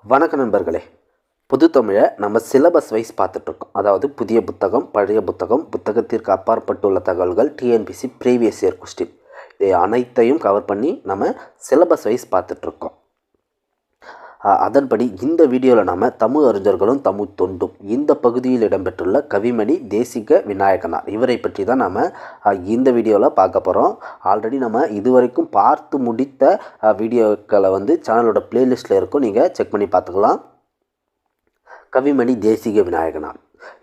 வணக்க நண்பர்களே. புது தமிழை நம்ம சிலபஸ் வைஸ் பார்த்துட்ருக்கோம். அதாவது புதிய புத்தகம், பழைய புத்தகம், புத்தகத்திற்கு அப்பாற்பட்டுள்ள தகவல்கள், டிஎன்பிசி ப்ரீவியஸ் இயர் கொஸ்டின், இதை அனைத்தையும் கவர் பண்ணி நம்ம சிலபஸ் வைஸ் பார்த்துட்ருக்கோம். அதன்படி இந்த வீடியோவில் நம்ம தமிழ் அறிஞர்களும் தமிழ் தொண்டும் இந்த பகுதியில் இடம்பெற்றுள்ள கவிமணி தேசிக விநாயகனார் இவரை பற்றி தான் நம்ம இந்த வீடியோவில் பார்க்க போகிறோம். ஆல்ரெடி நம்ம இதுவரைக்கும் பார்த்து முடித்த வீடியோக்களை சேனலோட பிளேலிஸ்ட்டில் இருக்கும், நீங்கள் செக் பண்ணி பார்த்துக்கலாம். கவிமணி தேசிக விநாயகனார்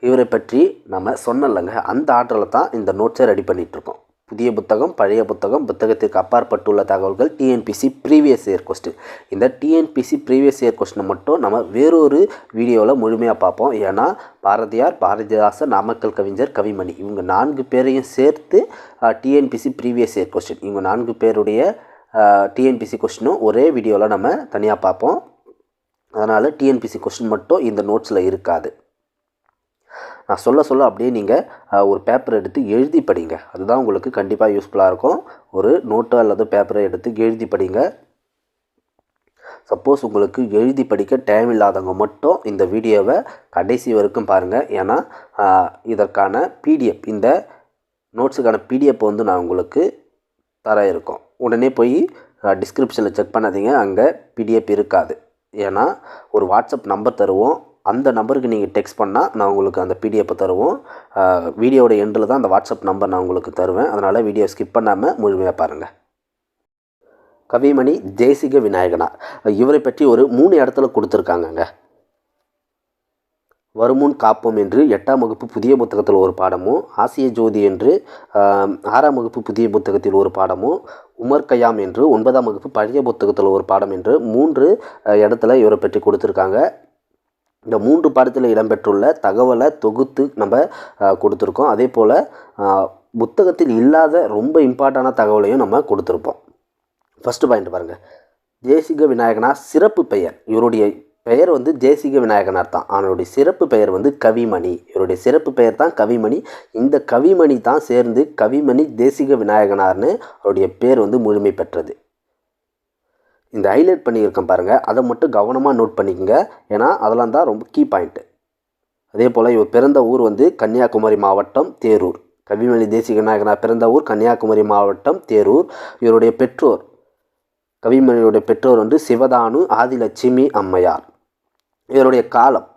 இவரை பற்றி நம்ம சொன்னலைங்க, அந்த ஆர்டரில் தான் இந்த நோட்ஸை ரெடி பண்ணிகிட்ருக்கோம். புதிய புத்தகம், பழைய புத்தகம், புத்தகத்திற்கு அப்பாற்பட்டுள்ள தகவல்கள், டிஎன்பிசி ப்ரீவியஸ் இயர் கொஸ்டின். இந்த டிஎன்பிசி ப்ரீவியஸ் இயர் கொஸ்டினை மட்டும் நம்ம வேறொரு வீடியோவில் முழுமையாக பார்ப்போம். ஏன்னா பாரதியார், பாரதிதாசன், நாமக்கல் கவிஞர், கவிமணி இவங்க 4 பேரையும் சேர்த்து டிஎன்பிசி ப்ரீவியஸ் இயர் கொஸ்டின், இவங்க 4 பேருடைய டிஎன்பிசி கொஸ்டினும் ஒரே வீடியோவில் நம்ம தனியாக பார்ப்போம். அதனால் டிஎன்பிசி கொஸ்டின் மட்டும் இந்த நோட்ஸில் இருக்காது. நான் சொல்ல அப்படியே நீங்கள் ஒரு பேப்பர் எடுத்து எழுதி படிங்க. அதுதான் உங்களுக்கு கண்டிப்பாக யூஸ்ஃபுல்லாக இருக்கும். ஒரு நோட்டோ அல்லது பேப்பரை எடுத்து எழுதி படிங்க. சப்போஸ் உங்களுக்கு எழுதி படிக்க டைம் இல்லாதவங்க மட்டும் இந்த வீடியோவை கடைசி வரைக்கும் பாருங்கள். ஏன்னா இதற்கான பிடிஎஃப், இந்த நோட்ஸுக்கான பிடிஎஃப் நான் உங்களுக்கு தர இருக்கோம். உடனே போய் டிஸ்கிரிப்ஷனில் செக் பண்ணாதீங்க, அங்கே பிடிஎஃப் இருக்காது. ஏன்னா ஒரு வாட்ஸ்அப் நம்பர் தருவோம், அந்த நம்பருக்கு நீங்கள் டெக்ஸ்ட் பண்ணால் நான் உங்களுக்கு அந்த பிடிஎஃப்பை தருவோம். வீடியோட எண்டில் தான் அந்த வாட்ஸ்அப் நம்பர் நான் உங்களுக்கு தருவேன். அதனால் வீடியோ ஸ்கிப் பண்ணாமல் முழுமையாக பாருங்கள். கவிமணி தேசிக விநாயகனார் இவரை பற்றி ஒரு 3 இடத்துல கொடுத்துருக்காங்கங்க. வருமுன் காப்போம் என்று 8ஆம் வகுப்பு புதிய புத்தகத்தில் ஒரு பாடமும், ஆசிய ஜோதி என்று 6ஆம் வகுப்பு புதிய புத்தகத்தில் ஒரு பாடமும், உமர் கயாம் என்று 9ஆம் வகுப்பு பழைய புத்தகத்தில் ஒரு பாடம் என்று 3 இடத்துல இவரை பற்றி கொடுத்துருக்காங்க. இந்த 3 பாடத்தில் இடம்பெற்றுள்ள தகவலை தொகுத்து நம்ம கொடுத்துருக்கோம். அதே போல் புத்தகத்தில் இல்லாத ரொம்ப இம்பார்ட்டண்டான தகவலையும் நம்ம கொடுத்துருப்போம். ஃபஸ்ட்டு பாயிண்ட் பாருங்கள். தேசிக விநாயகனார் சிறப்பு பெயர். இவருடைய பெயர் தேசிக விநாயகனார் தான். அவனுடைய சிறப்பு பெயர் கவிமணி. இவருடைய சிறப்பு பெயர் தான் கவிமணி. இந்த கவிமணி தான் சேர்ந்து கவிமணி தேசிக விநாயகனார்னு அவருடைய பேர் முழுமை பெற்றது. இந்த ஹைலைட் பண்ணியிருக்கேன் பாருங்கள், அதை மட்டும் கவனமாக நோட் பண்ணிக்கோங்க. ஏன்னா அதெல்லாம் தான் ரொம்ப கீ பாயிண்ட்டு. அதே போல் இவர் பிறந்த ஊர் கன்னியாகுமரி மாவட்டம் தேரூர். கவிமணி தேசிக விநாயகனார் பிறந்த ஊர் கன்னியாகுமரி மாவட்டம் தேரூர். இவருடைய பெற்றோர், கவிமணியுடைய பெற்றோர் சிவதானு, ஆதிலட்சுமி அம்மையார். இவருடைய காலம்,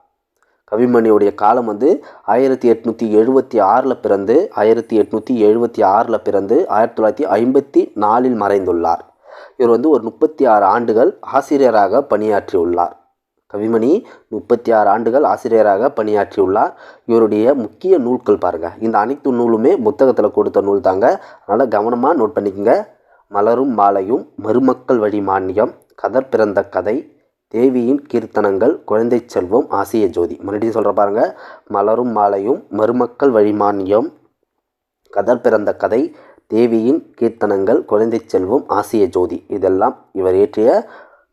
கவிமணியுடைய காலம் 1876 பிறந்து 1876 பிறந்து 1954 மறைந்துள்ளார். இவர் ஒரு 36 ஆண்டுகள் ஆசிரியராக பணியாற்றியுள்ளார். கவிமணி 36 ஆண்டுகள் ஆசிரியராக பணியாற்றியுள்ளார். இவருடைய முக்கிய நூல்கள் பாருங்கள். இந்த அனைத்து நூலுமே புத்தகத்தில் கொடுத்த நூல் தாங்க, அதனால் கவனமாக நோட் பண்ணிக்கோங்க. மலரும் மாலையும், மருமக்கள் வழி மானியம், கதர் பிறந்த கதை, தேவியின் கீர்த்தனங்கள், குழந்தை செல்வம், ஆசிய ஜோதி. மறுபடியும் சொல்கிற பாருங்கள். மலரும் மாலையும், மருமக்கள் வழி மானியம், கதர் பிறந்த கதை, தேவியின் கீர்த்தனங்கள், குழந்தை செல்வம், ஆசிய ஜோதி இதெல்லாம் இவர் இயற்றிய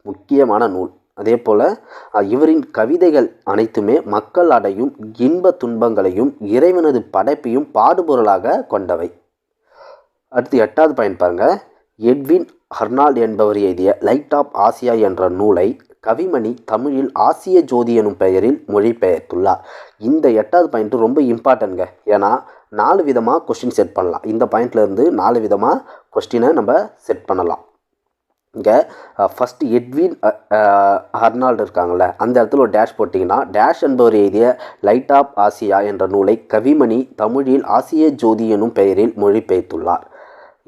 முக்கியமான நூல். அதே போல் இவரின் கவிதைகள் அனைத்துமே மக்கள் அடையும் இன்ப துன்பங்களையும் இறைவனது படைப்பையும் பாடுபொருளாக கொண்டவை. அடுத்து 8வது பாயிண்ட் பாருங்கள். எட்வின் ஹர்னால்ட் என்பவர் எழுதிய லைட் ஆஃப் ஆசியா என்ற நூலை கவிமணி தமிழில் ஆசிய ஜோதி எனும் பெயரில் மொழிபெயர்த்துள்ளார். இந்த 8வது பாயிண்ட்டு ரொம்ப இம்பார்ட்டன்ட்ங்க. ஏன்னா 4 விதமாக கொஸ்டின் செட் பண்ணலாம். இந்த பாயிண்ட்லேருந்து 4 விதமாக கொஸ்டினை நம்ம செட் பண்ணலாம். இங்கே ஃபஸ்ட்டு எட்வின் ஹர்னால்டு இருக்காங்கள்ல, அந்த இடத்துல ஒரு டேஷ் போட்டிங்கன்னா, டேஷ் என்பவர் எழுதிய லைட் ஆஃப் ஆசியா என்ற நூலை கவிமணி தமிழில் ஆசிய ஜோதி எனும் பெயரில் மொழிபெயர்த்துள்ளார்.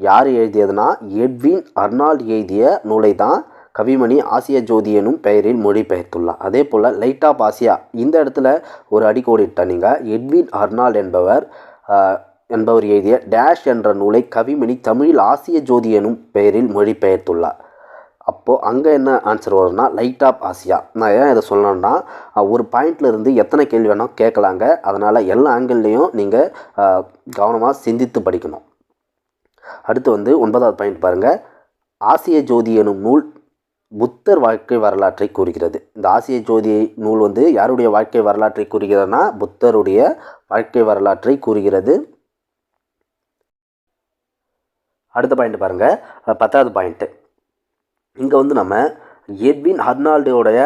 யார் எழுதியதுன்னா எட்வின் ஹர்னால்டு எழுதிய நூலை தான் கவிமணி ஆசிய ஜோதி எனும் பெயரில் மொழிபெயர்த்துள்ளார். அதே போல் லைட் ஆஃப் ஆசியா இந்த இடத்துல ஒரு அடிக்கோடிட்ட நீங்கள் எட்வின் ஹர்னால்டு என்பவர் எழுதிய டேஷ் என்ற நூலை கவிமணி தமிழில் ஆசிய ஜோதி எனும் பெயரில் மொழிபெயர்த்துள்ளார். அப்போது அங்கே என்ன ஆன்சர் வரும்னா லைட் ஆஃப் ஆசியா. நான் ஏன் இதை சொல்லணும்னா, ஒரு பாயிண்ட்லேருந்து எத்தனை கேள்வி வேணால் கேட்கலாங்க. அதனால் எல்லா ஆங்கிள்லேயும் நீங்கள் கவனமாக சிந்தித்து படிக்கணும். அடுத்து 9வது பாயிண்ட் பாருங்கள். ஆசிய ஜோதி எனும் நூல் புத்தர் வாழ்க்கை வரலாற்றை கூறுகிறது. இந்த ஆசிய ஜோதி நூல் யாருடைய வாழ்க்கை வரலாற்றை கூறுகிறதுனா புத்தருடைய வாழ்க்கை வரலாற்றை கூறுகிறது. அடுத்த பாயிண்ட் பாருங்கள், 10வது பாயிண்ட்டு. இங்கே நம்ம எட்வின் ஹர்னால்டோடைய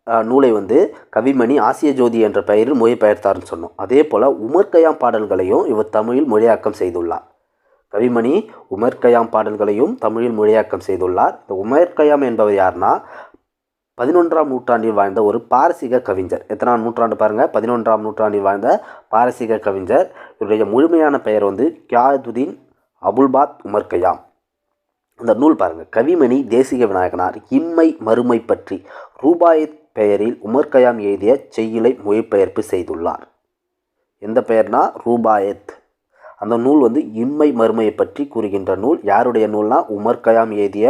நூலை வந்து கவிமணி ஆசிய ஜோதி என்ற பெயரில் மொழிபெயர்த்தார்னு சொன்னோம். அதே போல் உமர் கய்யாம் பாடல்களையும் இவர் தமிழில் மொழியாக்கம் செய்துள்ளார். கவிமணி உமர் கய்யாம் பாடல்களையும் தமிழில் மொழியாக்கம் செய்துள்ளார். இந்த உமர் கய்யாம் என்பவர் யார்னா 11ஆம் நூற்றாண்டில் வாழ்ந்த ஒரு பாரசீக கவிஞர். எத்தனாம் நூற்றாண்டு பாருங்கள், 11ஆம் நூற்றாண்டில் வாழ்ந்த பாரசீக கவிஞர். இவருடைய முழுமையான பெயர் வந்து கியாதுதீன் அபுல்பாத் உமர் கய்யாம். அந்த நூல் பாருங்கள், கவிமணி தேசிக விநாயகனார் இம்மை மறுமை பற்றி ரூபாயத் பெயரில் உமர் கய்யாம் எழுதிய செய்யுளை மொழிபெயர்ப்பு செய்துள்ளார். எந்த பெயர்னா ரூபாயத். அந்த நூல் வந்து இம்மை மறுமையை பற்றி கூறுகின்ற நூல். யாருடைய நூல்னா உமர் கய்யாம் எழுதிய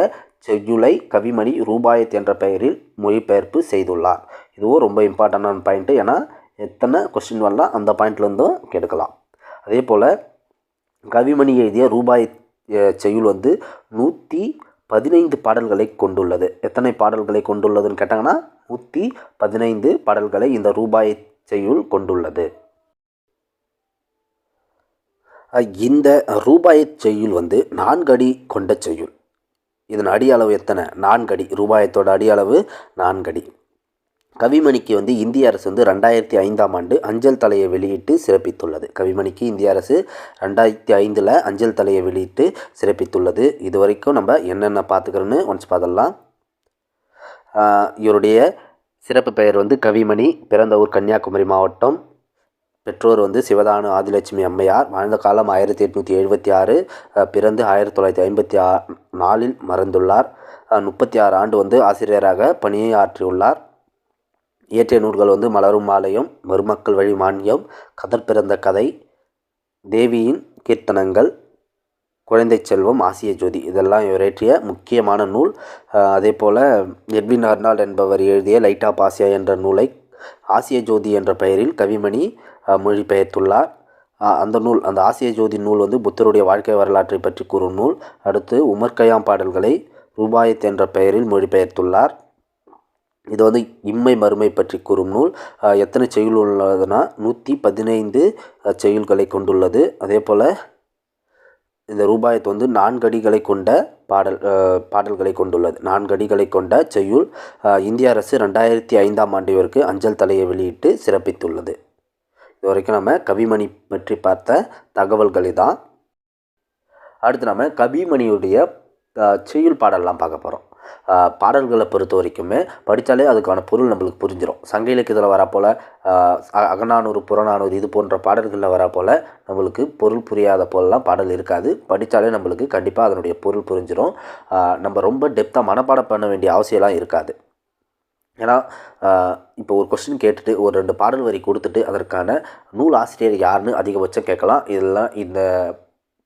செய்யுளை கவிமணி ரூபாயத் என்ற பெயரில் மொழிபெயர்ப்பு செய்துள்ளார். இதுவும் ரொம்ப இம்பார்ட்டண்டான பாயிண்ட்டு. ஏன்னா எத்தனை கொஸ்டின் வரலாம் அந்த பாயிண்ட்லேருந்தும் கெடுக்கலாம். அதே போல் கவிமணி எழுதிய ரூபாயத் செய்யுள் வந்து 115 பாடல்களை கொண்டுள்ளது. எத்தனை பாடல்களை கொண்டுள்ளதுன்னு கேட்டாங்கன்னா 115 பாடல்களை இந்த ரூபாயத் செய்யுள் கொண்டுள்ளது. இந்த ரூபாயத் செய்யுள் வந்து 4 அடி கொண்ட செய்யுள். இதன் அடி அளவு எத்தனை? 4 அடி. ரூபாயத்தோட அடி அளவு 4 அடி. கவிமணிக்கு வந்து இந்திய அரசு வந்து 2005ஆம் ஆண்டு அஞ்சல் தலையை வெளியிட்டு சிறப்பித்துள்ளது. கவிமணிக்கு இந்திய அரசு 2005 அஞ்சல் தலையை வெளியிட்டு சிறப்பித்துள்ளது. இது வரைக்கும் நம்ம என்னென்ன பார்த்துக்கிறோன்னு ஒன்ஸ் பார்த்துடலாம். இவருடைய சிறப்பு பெயர் வந்து கவிமணி. பிறந்த ஊர் கன்னியாகுமரி மாவட்டம். பெற்றோர் வந்து சிவதானு ஆதிலட்சுமி அம்மையார். வாழ்ந்த காலம் 1876. பிறந்து 1954 மறைந்துள்ளார். 36 ஆண்டு வந்து ஆசிரியராக பணியாற்றியுள்ளார். இயற்றிய நூல்கள் வந்து மலரும் மாலையம், மருமக்கள் வழி மானியம், கதர் பிறந்த கதை, தேவியின் கீர்த்தனங்கள், குழந்தை செல்வம், ஆசிய ஜோதி இதெல்லாம் இவர் இயற்றிய முக்கியமான நூல். அதே போல் எட்வின் அர்னால்ட் என்பவர் எழுதிய லைட் ஆஃப் ஆசியா என்ற நூலை ஆசிய ஜோதி என்ற பெயரில் கவிமணி மொழிபெயர்த்துள்ளார். அந்த ஆசிய ஜோதி நூல் வந்து புத்தருடைய வாழ்க்கை வரலாற்றை பற்றி கூறும் நூல். அடுத்து உமர் கய்யாம் பாடல்களை ரூபாயத் என்ற பெயரில் மொழிபெயர்த்துள்ளார். இது வந்து இம்மை மறுமை பற்றி கூறும் நூல். எத்தனை செய்யுள் உள்ளதுன்னா 115 செய்யுள்களை கொண்டுள்ளது. அதே போல் இந்த ரூபாயத் வந்து 4 அடிகளை கொண்ட பாடல்களை கொண்டுள்ளது. 4 அடிகளை கொண்ட செய்யுள். இந்திய அரசு 2005ஆம் ஆண்டு இவருக்கு அஞ்சல் தலையை வெளியிட்டு சிறப்பித்துள்ளது. இது வரைக்கும் நம்ம கவிமணி பற்றி பார்த்த தகவல்களை தான். அடுத்து நம்ம கவிமணியுடைய செய்யுள் பாடல்லாம் பார்க்க போகிறோம். பாடல்களை பொறுத்த வரைக்குமே படித்தாலே அதுக்கான பொருள் நம்மளுக்கு புரிஞ்சிடும். சங்க இலக்கியத்தில் வரா போல் அகநானூறு புறநானூறு இது போன்ற பாடல்களில் வரா போல் நம்மளுக்கு பொருள் புரியாத போலலாம் பாடல் இருக்காது. படித்தாலே நம்மளுக்கு கண்டிப்பாக அதனுடைய பொருள் புரிஞ்சிடும். நம்ம ரொம்ப டெப்த்தாக மனப்பாடம் பண்ண வேண்டிய அவசியம்லாம் இருக்காது. ஏன்னா இப்போ ஒரு கொஸ்டின் கேட்டுட்டு ஒரு 2 பாடல் வரி கொடுத்துட்டு அதற்கான நூல் ஆசிரியர் யாருன்னு அதிகபட்சம் கேட்கலாம். இதெல்லாம் இந்த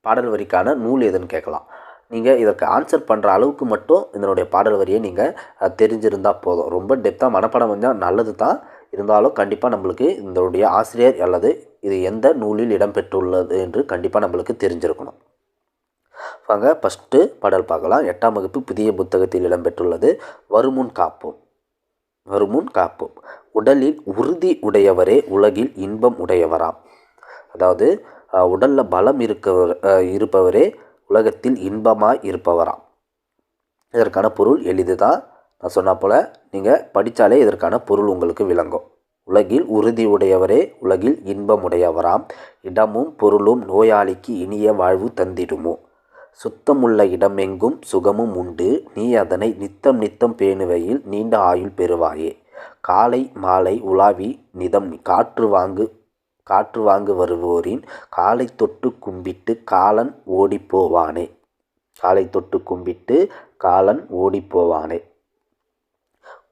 பாடல் வரிக்கான நூல் எதுன்னு கேட்கலாம். நீங்கள் இதற்கு ஆன்சர் பண்ணுற அளவுக்கு மட்டும் இதனுடைய பாடல் வரியை நீங்கள் தெரிஞ்சிருந்தால் போதும். ரொம்ப டெப்த்தாக மனப்பாடம் பண்ணால் நல்லது தான். இருந்தாலும் கண்டிப்பாக நம்மளுக்கு இதனுடைய ஆசிரியர் அல்லது இது எந்த நூலில் இடம்பெற்றுள்ளது என்று கண்டிப்பாக நம்மளுக்கு தெரிஞ்சிருக்கணும். வாங்க ஃபஸ்ட்டு பாடல் பார்க்கலாம். 8ஆம் வகுப்பு புதிய புத்தகத்தில் இடம்பெற்றுள்ளது. வருமுன் காப்போம். வருமுன் காப்போம். உடலில் உறுதி உடையவரே உலகில் இன்பம் உடையவராம். அதாவது உடலில் பலம் இருப்பவரே உலகத்தில் இன்பமாய் இருப்பவராம். இதற்கான பொருள் எளிது தான். நான் சொன்ன போல் நீங்கள் படித்தாலே இதற்கான பொருள் உங்களுக்கு விளங்கும். உலகில் உறுதி உடையவரே உலகில் இன்பமுடையவராம். இடமும் பொருளும் நோயாளிக்கு இனிய வாழ்வு தந்திடுமோ. சுத்தமுள்ள இடமெங்கும் சுகமும் உண்டு. நீ அதனை நித்தம் நித்தம் பேணுவையில் நீண்ட ஆயுள் பெறுவாயே. காலை மாலை உலாவி நிதம் காற்று வாங்கு வருவோரின் காலை தொட்டு கும்பிட்டு காலன் ஓடிப்போவானே. காலை தொட்டு கும்பிட்டு காலன் ஓடிப்போவானே.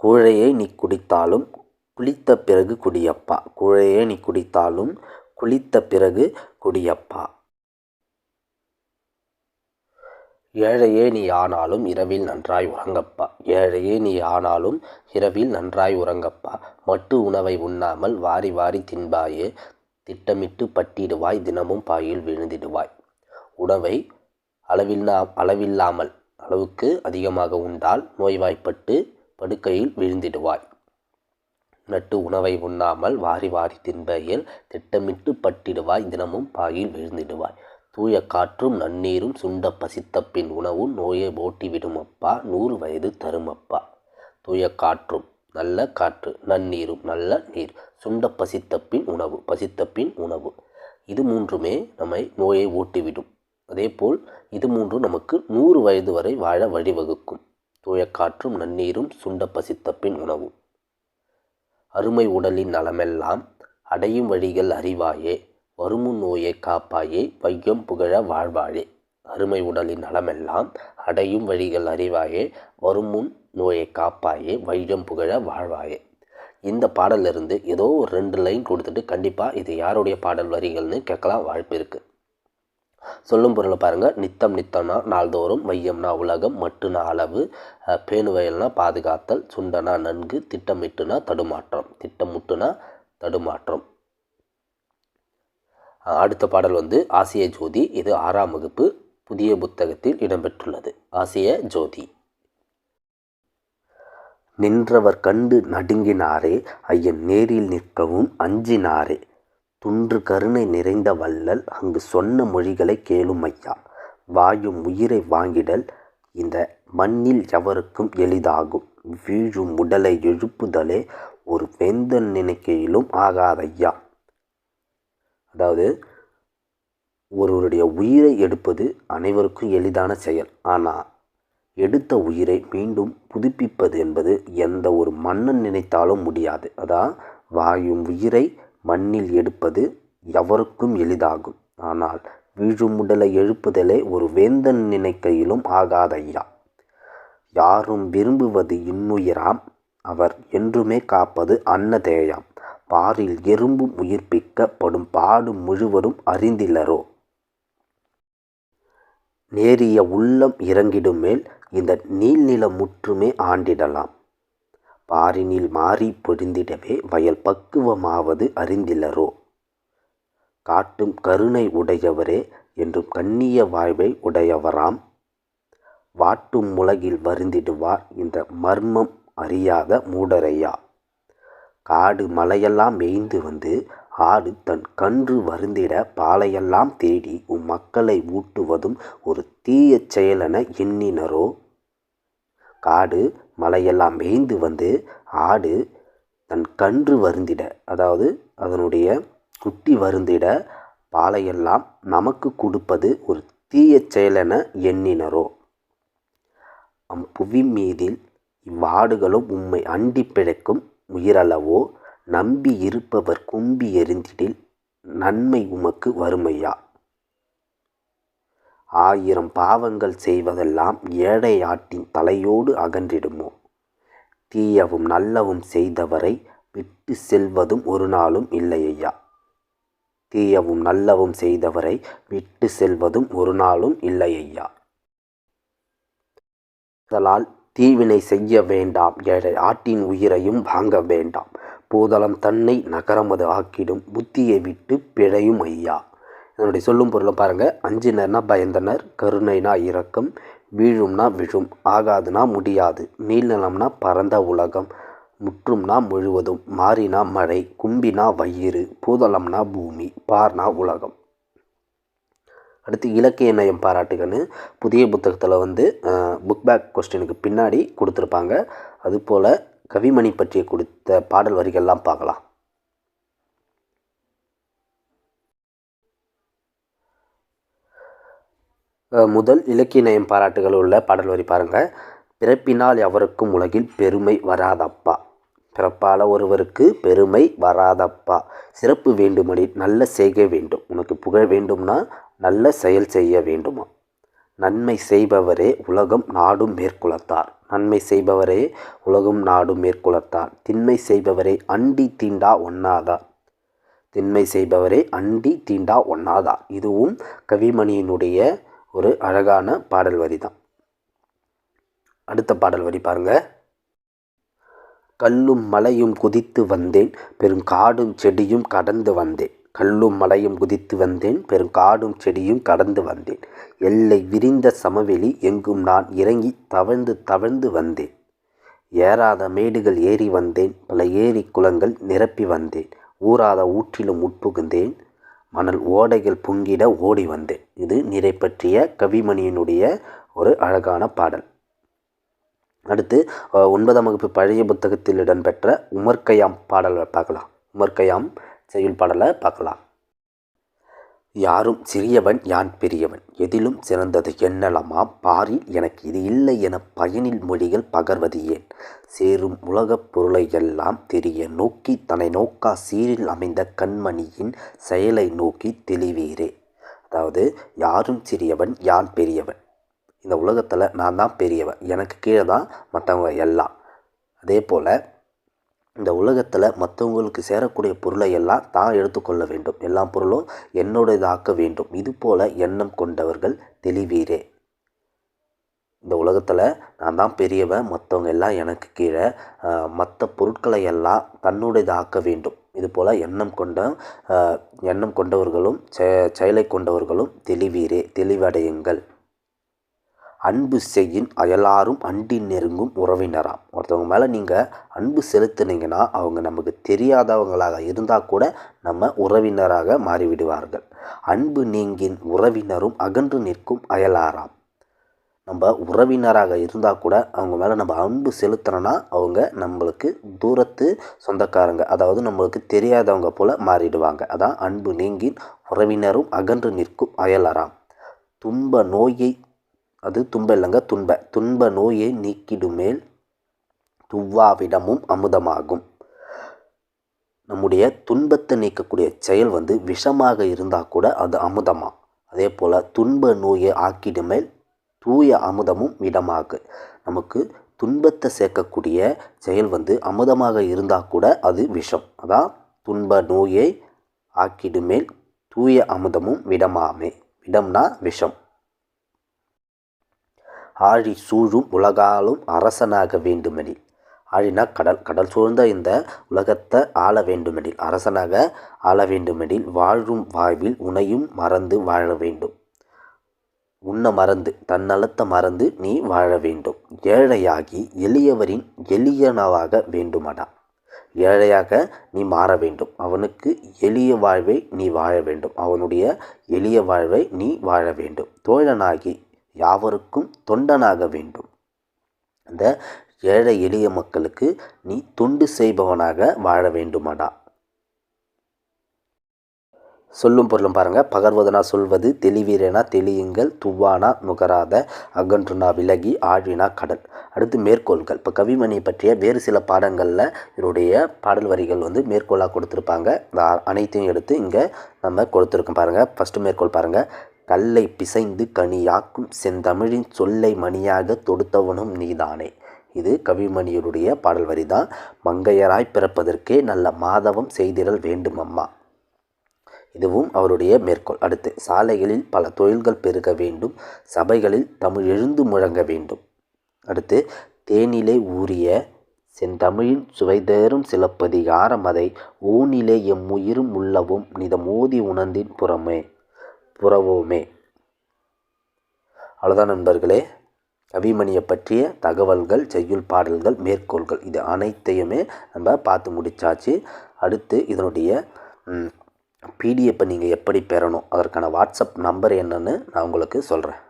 கூழையை நீ குடித்தாலும் குளித்த பிறகு குடியப்பா. கூழையை நீ குடித்தாலும் குளித்த பிறகு குடியப்பா. ஏழையே நீ ஆனாலும் இரவில் நன்றாய் உறங்கப்பா. ஏழையே நீ ஆனாலும் இரவில் நன்றாய் உறங்கப்பா. மட்டு உணவை உண்ணாமல் வாரி வாரி தின்பாயே. திட்டமிட்டு பட்டிடுவாய் தினமும் பாயில் விழுந்திடுவாய். உணவை அளவில்லாமல் அளவுக்கு அதிகமாக உண்டால் நோய்வாய்ப்பட்டு படுக்கையில் விழுந்திடுவாய். நட்டு உணவை உண்ணாமல் வாரி வாரி தின்பையில் திட்டமிட்டு பட்டிடுவாய் தினமும் பாயில் விழுந்திடுவாய். தூய காற்றும் நன்னீரும் சுண்ட பசித்த பின் உணவும் நோயை ஓட்டி விடுமப்பா. 100 வயது தருமப்பா. தூய காற்றும் நல்ல காற்று, நன்னீரும் நல்ல நீர், சுண்ட பசித்தப்பின் உணவு, பசித்தப்பின் உணவு. இது மூன்றுமே நம்மை நோயை ஓட்டிவிடும். அதேபோல் இது மூன்றும் நமக்கு 100 வயது வரை வாழ வழிவகுக்கும். தூய காற்றும் நன்னீரும் சுண்ட பசித்தப்பின் உணவும். அருமை உடலின் நலமெல்லாம் அடையும் வழிகள் அறிவாயே, வருமுன் நோயை காப்பாயே, வையம் புகழ வாழ்வாயே. அருமை உடலின் நலமெல்லாம் அடையும் வழிகள் அறிவாயே, வருமுன் நோயை காப்பாயே, வையம் புகழ வாழ்வாயே. இந்த பாடலிருந்து ஏதோ ஒரு 2 லைன் கொடுத்துட்டு கண்டிப்பாக இது யாருடைய பாடல் வரிகள்னு கேட்கலாம் வாய்ப்பு இருக்குது. சொல்லும் பொருளை பாருங்கள். நித்தம் நித்தம்னா நாள்தோறும், வையம்னா உலகம், மட்டுனா அளவு, பேணுவயல்னா பாதுகாத்தல், சுண்டனா நன்கு, திட்டமிட்டுனா தடுமாற்றம், திட்டமுட்டுனா தடுமாற்றம். அடுத்த பாடல் ஆசிய ஜோதி. இது 6ஆம் வகுப்பு புதிய புத்தகத்தில் இடம்பெற்றுள்ளது. ஆசிய ஜோதி. நின்றவர் கண்டு நடுங்கினாரே, ஐயன் நேரில் நிற்கவும் அஞ்சினாரே, துன்று கருணை நிறைந்த வள்ளல் அங்கு சொன்ன மொழிகளை கேளும் ஐயா, வாயும் உயிரை வாங்கிடல் இந்த மண்ணில் எவருக்கும் எளிதாகும், வீழும் உடலை எழுப்புதலே ஒரு வேந்தன் நினைக்கையிலும் ஆகாதையா. அதாவது ஒருவருடைய உயிரை எடுப்பது அனைவருக்கும் எளிதான செயல். ஆனால் எடுத்த உயிரை மீண்டும் புதுப்பிப்பது என்பது எந்த ஒரு மன்னன் நினைத்தாலும் முடியாது. அதான் வாயும் உயிரை மண்ணில் எடுப்பது எவருக்கும் எளிதாகும், ஆனால் வீழும் உடலை எழுப்புதலே ஒரு வேந்தன் நினைக்கையிலும் ஆகாதையா. யாரும் விரும்புவது இன்னுயிராம், அவர் என்றுமே காப்பது அன்னதேயாம், பாரில் எறும்பும் உயிர்ப்பிக்கப்படும் பாடு முழுவதும் அறிந்திலரோ. நேரிய உள்ளம் இறங்கிடும் மேல் இந்த நீள்நில முற்றுமே ஆண்டிடலாம், பாரினில் மாறி பொழிந்திடவே வயல் பக்குவமாவது அறிந்திலரோ. காட்டும் கருணை உடையவரே என்றும் கண்ணிய வாழ்வை உடையவராம், வாட்டும் உலகில் வருந்திடுவார் இந்த மர்மம் அறியாத மூடரையா. காடு மலையெல்லாம் மேய்ந்து வந்து ஆடு தன் கன்று வருந்திட பாலையெல்லாம் தேடி மக்களை ஊட்டுவதும் ஒரு தீய செயலென எண்ணினரோ. காடு மலையெல்லாம் மேய்ந்து வந்து ஆடு தன் கன்று வருந்திட, அதாவது அதனுடைய குட்டி வருந்திட பாலையெல்லாம் நமக்கு கொடுப்பது ஒரு தீய செயலென எண்ணினரோ. அம்புவி மீதில் இவ்வாடுகளும் உம்மை அண்டி பிழைக்கும் உயிரளவோ, நம்பி இருப்பவர் கும்பி எறிந்திடில் நன்மை உமக்கு வறுமையா. 1000 பாவங்கள் செய்வதெல்லாம் ஏழை ஆட்டின் தலையோடு அகன்றிடுமோ, தீயவும் நல்லவும் செய்தவரை விட்டு செல்வதும் ஒரு நாளும் இல்லையா. தீயவும் நல்லவும் செய்தவரை விட்டு செல்வதும் ஒரு நாளும் இல்லையா. அதனால் தீவினை செய்ய வேண்டாம், ஏழை ஆட்டின் உயிரையும் வாங்க வேண்டாம், பூதளம் தன்னை நகரமது ஆக்கிடும் புத்தியை விட்டு பிழையும் ஐயா. இதனுடைய சொல்லும் பொருளை பாருங்கள். அஞ்சினர்னா பயந்தனர், கருணைனா இரக்கம், வீழும்னா விழும், ஆகாதுனா முடியாது, நீள்நிலம்னா பரந்த உலகம், முற்றும்னா முழுவதும், மாறினா மழை, கும்பினா வயிறு, பூதளம்னா பூமி, பார்னா உலகம். அடுத்து இலக்கிய நயம் பாராட்டுகன்னு புதிய புத்தகத்தில் புக் பேக் கொஸ்டினுக்கு பின்னாடி கொடுத்துருப்பாங்க. அதுபோல் கவிமணி பற்றிய கொடுத்த பாடல் வரிகள்லாம் பார்க்கலாம். முதல் இலக்கிய நயம் பாராட்டுகள் உள்ள பாடல் வரி பாருங்கள். பிறப்பினால் எவருக்கும் உலகில் பெருமை வராதப்பா, பிறப்பால் ஒருவருக்கு பெருமை வராதப்பா, சிறப்பு வேண்டுமெனில் நல்ல செய்கை வேண்டும், உனக்கு புகழ் வேண்டும்னா நல்ல செயல் செய்ய வேண்டுமா. நன்மை செய்பவரே உலகம் நாடும் மேற்குலத்தார், நன்மை செய்பவரே உலகம் நாடும் மேற்குலத்தார், திண்மை செய்பவரே அண்டி தீண்டா ஒண்ணாதார், திண்மை செய்பவரே அண்டி தீண்டா ஒண்ணாதார். இதுவும் கவிமணியினுடைய ஒரு அழகான பாடல் வரி தான். அடுத்த பாடல் வரி பாருங்க. கல்லும் மலையும் குதித்து வந்தேன், பெருங்காடும் செடியும் கடந்து வந்தேன், கல்லும் மலையும் குதித்து வந்தேன், பெருங்காடும் செடியும் கடந்து வந்தேன், எல்லை விரிந்த சமவெளி எங்கும் நான் இறங்கி தவழ்ந்து தவழ்ந்து வந்தேன், ஏறாத மேடுகள் ஏறி வந்தேன், பல ஏரி குளங்கள் நிரப்பி வந்தேன், ஊறாத ஊற்றிலும் உட்புகுந்தேன், மணல் ஓடைகள் பொங்கிட ஓடி வந்தேன். இது நீரை பற்றிய கவிமணியினுடைய ஒரு அழகான பாடல். அடுத்து 9ஆம் வகுப்பு பழைய புத்தகத்தில் இடம்பெற்ற உமர் கய்யாம் பாடலை பார்க்கலாம். உமர் கய்யாம் செய்யுள் பாடலை பார்க்கலாம். யாரும் சிறியவன் யான் பெரியவன் எதிலும் சிறந்தது என்னலமாம் பாரில் எனக்கு இது இல்லை என பயனில் மொழிகள் பகர்வது ஏன் சேரும் உலகப் பொருளை எல்லாம் தெரிய நோக்கி தன்னை நோக்கா சீரில் அமைந்த கண்மணியின் செயலை நோக்கி தெளிவீரே. அதாவது யாரும் சிறியவன் யான் பெரியவன், இந்த உலகத்தில் நான் தான் பெரியவன், எனக்கு கீழே தான் மற்றவங்க எல்லாம். அதே போல் இந்த உலகத்தில் மற்றவங்களுக்கு சேரக்கூடிய பொருளை எல்லாம் தான் எடுத்துக்கொள்ள வேண்டும், எல்லா பொருளும் என்னோடதாக்க வேண்டும். இது போல் எண்ணம் கொண்டவர்கள் தெளிவீரே. இந்த உலகத்தில் நான் தான் பெரியவன், மற்றவங்க எல்லாம் எனக்கு கீழே, மற்ற பொருட்களை எல்லாம் தன்னுடையதாக்க வேண்டும். இது போல் எண்ணம் கொண்டவர்களும் செயலை கொண்டவர்களும் தெளிவீரே, தெளிவடையுங்கள். அன்பு செய்யின் அயலாரும் அண்டி நெருங்கும் உறவினராம். ஒருத்தவங்க மேலே நீங்கள் அன்பு செலுத்துனீங்கன்னா அவங்க நமக்கு தெரியாதவங்களாக இருந்தால் கூட நம்ம உறவினராக மாறிவிடுவார்கள். அன்பு நீங்கின் உறவினரும் அகன்று நிற்கும் அயலாராம். நம்ம உறவினராக இருந்தால் கூட அவங்க மேலே நம்ம அன்பு செலுத்தினோன்னா அவங்க நம்மளுக்கு தூரத்து சொந்தக்காரங்க, அதாவது நம்மளுக்கு தெரியாதவங்க போல் மாறிடுவாங்க. அதான் அன்பு நீங்கின் உறவினரும் அகன்று நிற்கும் அயலாராம். துன்ப நோயை துன்ப நோயை நீக்கிடுமேல் துவ்வாவிடமும் அமுதமாகும். நம்முடைய துன்பத்தை நீக்கக்கூடிய செயல் விஷமாக இருந்தால் கூட அது அமுதமா. அதே போல் துன்ப நோயை ஆக்கிடுமேல் தூய அமுதமும் விடமாகு. நமக்கு துன்பத்தை சேர்க்கக்கூடிய செயல் அமுதமாக இருந்தால் கூட அது விஷம். அதான் துன்ப நோயை ஆக்கிடுமேல் தூய அமுதமும் விடமாமே. விடம்னா விஷம். ஆழி சூழும் உலகாலும் அரசனாக வேண்டுமெனில், ஆழினா கடல், கடல் சூழ்ந்த இந்த உலகத்தை ஆள வேண்டுமெனில், அரசனாக ஆள வேண்டுமெனில் வாழும் வாழ்வில் உன்னையும் மறந்து வாழ வேண்டும். உன்னை மறந்து தன்னலத்தை மறந்து நீ வாழ வேண்டும். ஏழையாகி எளியவரின் எளியனவாக வேண்டுமடா. ஏழையாக நீ மாற வேண்டும். அவனுக்கு எளிய வாழ்வை நீ வாழ வேண்டும். அவனுடைய எளிய வாழ்வை நீ வாழ வேண்டும். தோழனாகி யாவருக்கும் தொண்டனாக வேண்டும். அந்த ஏழை எளிய மக்களுக்கு நீ தொண்டு செய்பவனாக வாழ வேண்டுமடா. சொல்லும் பொருளும் பாருங்கள். பகர்வதனா சொல்வது, தெளிவீரனா தெளியுங்கள், துவானா நுகராத, அகன்றுனா விலகி, ஆழினா கடல். அடுத்து மேற்கோள்கள். இப்போ கவிமணியை பற்றிய வேறு சில பாடங்களில் இதனுடைய பாடல் வரிகள் மேற்கோளாக கொடுத்துருப்பாங்க. இந்த அனைத்தையும் எடுத்து இங்கே நம்ம கொடுத்துருக்கோம் பாருங்கள். ஃபஸ்ட்டு மேற்கோள் பாருங்கள். கல்லை பிசைந்து கனியாக்கும் செந்தமிழின் சொல்லை மணியாக தொடுத்தவனும் நீதானே. இது கவிமணியருடைய பாடல் வரி தான். மங்கையராய் பிறப்பதற்கே நல்ல மாதவம் செய்திடல் வேண்டும் அம்மா. இதுவும் அவருடைய மேற்கோள். அடுத்து சாலைகளில் பல தொழில்கள் பெருக வேண்டும், சபைகளில் தமிழ் எழுந்து முழங்க வேண்டும். அடுத்து தேனிலே ஊறிய செந்தமிழின் சுவைதேறும் சிலப்பதிகாரம் அதை ஊனிலே எம்முயிரும் உள்ளவும் நிதமோதி உணர்ந்தின் புறவோமே. அவ்வளோதான் நண்பர்களே, கவிமணியை பற்றிய தகவல்கள், செய்யுள் பாடல்கள், மேற்கோள்கள் இது அனைத்தையுமே நம்ம பார்த்து முடித்தாச்சு. அடுத்து இதனுடைய பிடிஎஃப்பை நீங்கள் எப்படி பெறணும், அதற்கான வாட்ஸ்அப் நம்பர் என்னன்னு நான் உங்களுக்கு சொல்கிறேன்.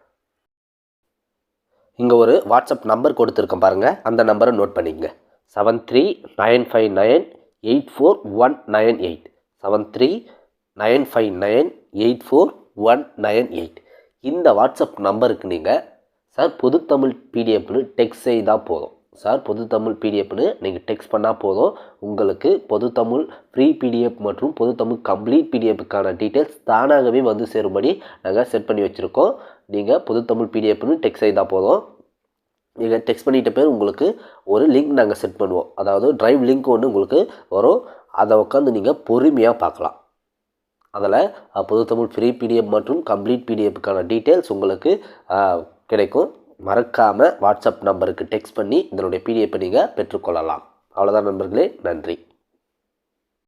இங்கே ஒரு வாட்ஸ்அப் நம்பர் கொடுத்துருக்கேன் பாருங்கள். அந்த நம்பரை நோட் பண்ணிக்கங்க. 7395984198 7395984198. இந்த வாட்ஸ்அப் நம்பருக்கு நீங்கள் சார் பொதுத்தமிழ் பிடிஎஃப்னு டெக்ஸ்ட் செய்தால் போதும். சார் பொதுத்தமிழ் பிடிஎஃப்னு நீங்கள் டெக்ஸ்ட் பண்ணால் போதும். உங்களுக்கு பொதுத்தமிழ் ஃப்ரீ பிடிஎஃப் மற்றும் பொதுத்தமிழ் கம்ப்ளீட் பிடிஎஃப்க்கான டீட்டெயில்ஸ் தானாகவே சேரும்படி நாங்கள் செட் பண்ணி வச்சுருக்கோம். நீங்கள் பொதுத்தமிழ் பிடிஎஃப்னு டெக்ஸ்ட் செய்தால் போதும். நீங்கள் டெக்ஸ்ட் பண்ணிட்ட பேர் உங்களுக்கு ஒரு லிங்க் நாங்கள் செட் பண்ணுவோம். அதாவது ட்ரைவ் லிங்க் ஒன்று உங்களுக்கு வரும். அதை உட்காந்து நீங்கள் பொறுமையாக பார்க்கலாம். அதில் பொதுத்தமிழ் ஃப்ரீ பிடிஎஃப் மற்றும் கம்ப்ளீட் பிடிஎஃப்க்கான டீட்டெயில்ஸ் உங்களுக்கு கிடைக்கும். மறக்காமல் வாட்ஸ்அப் நம்பருக்கு டெக்ஸ்ட் பண்ணி இதனுடைய பிடிஎஃப்பை நீங்கள் பெற்றுக்கொள்ளலாம். அவ்வளோதான் நண்பர்களே, நன்றி.